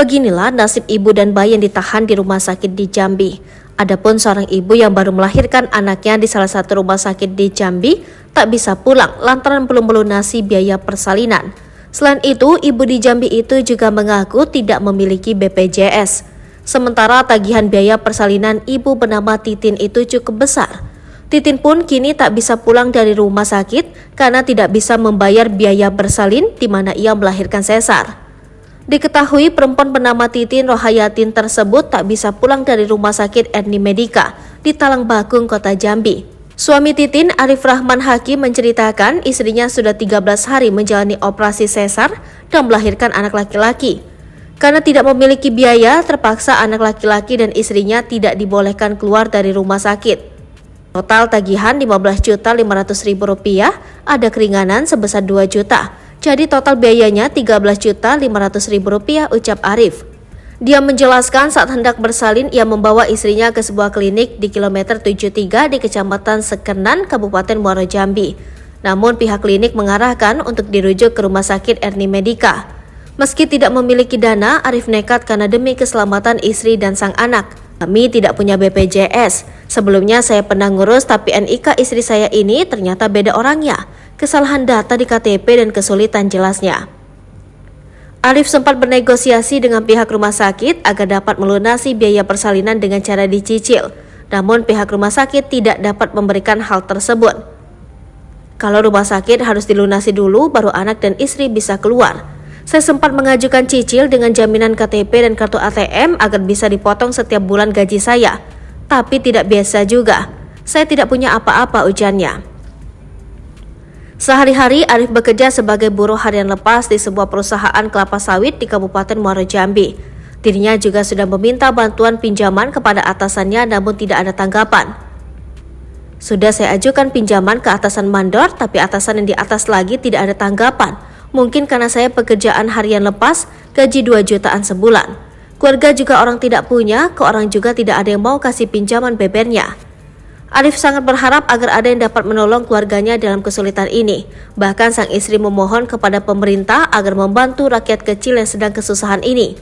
Beginilah nasib ibu dan bayi yang ditahan di rumah sakit di Jambi. Adapun seorang ibu yang baru melahirkan anaknya di salah satu rumah sakit di Jambi tak bisa pulang lantaran belum melunasi biaya persalinan. Selain itu, ibu di Jambi itu juga mengaku tidak memiliki BPJS. Sementara tagihan biaya persalinan ibu bernama Titin itu cukup besar. Titin pun kini tak bisa pulang dari rumah sakit karena tidak bisa membayar biaya bersalin di mana ia melahirkan sesar. Diketahui perempuan bernama Titin Rohayatin tersebut tak bisa pulang dari rumah sakit Erni Medika di Talang Bakung, Kota Jambi. Suami Titin, Arif Rahman Hakim, menceritakan istrinya sudah 13 hari menjalani operasi sesar dan melahirkan anak laki-laki. Karena tidak memiliki biaya, terpaksa anak laki-laki dan istrinya tidak dibolehkan keluar dari rumah sakit. Total tagihan Rp15.500.000, ada keringanan sebesar 2 juta. Jadi total biayanya Rp13.500.000, ucap Arif. Dia menjelaskan saat hendak bersalin ia membawa istrinya ke sebuah klinik di kilometer 73 di Kecamatan Sekenan, Kabupaten Muaro Jambi. Namun pihak klinik mengarahkan untuk dirujuk ke rumah sakit Erni Medika. Meski tidak memiliki dana, Arif nekat karena demi keselamatan istri dan sang anak. Kami tidak punya BPJS. Sebelumnya saya pernah ngurus tapi NIK istri saya ini ternyata beda orangnya. Kesalahan data di KTP dan kesulitan, jelasnya. Arif sempat bernegosiasi dengan pihak rumah sakit agar dapat melunasi biaya persalinan dengan cara dicicil. Namun pihak rumah sakit tidak dapat memberikan hal tersebut. Kalau rumah sakit harus dilunasi dulu baru anak dan istri bisa keluar. Saya sempat mengajukan cicil dengan jaminan KTP dan kartu ATM agar bisa dipotong setiap bulan gaji saya. Tapi tidak biasa juga. Saya tidak punya apa-apa, ujarnya. Sehari-hari Arif bekerja sebagai buruh harian lepas di sebuah perusahaan kelapa sawit di Kabupaten Muaro Jambi. Dirinya juga sudah meminta bantuan pinjaman kepada atasannya namun tidak ada tanggapan. Sudah saya ajukan pinjaman ke atasan mandor tapi atasan yang di atas lagi tidak ada tanggapan. Mungkin karena saya pekerjaan harian lepas, gaji 2 jutaan sebulan. Keluarga juga orang tidak punya, ke orang juga tidak ada yang mau kasih pinjaman, bebernya. Arif sangat berharap agar ada yang dapat menolong keluarganya dalam kesulitan ini. Bahkan sang istri memohon kepada pemerintah agar membantu rakyat kecil yang sedang kesusahan ini.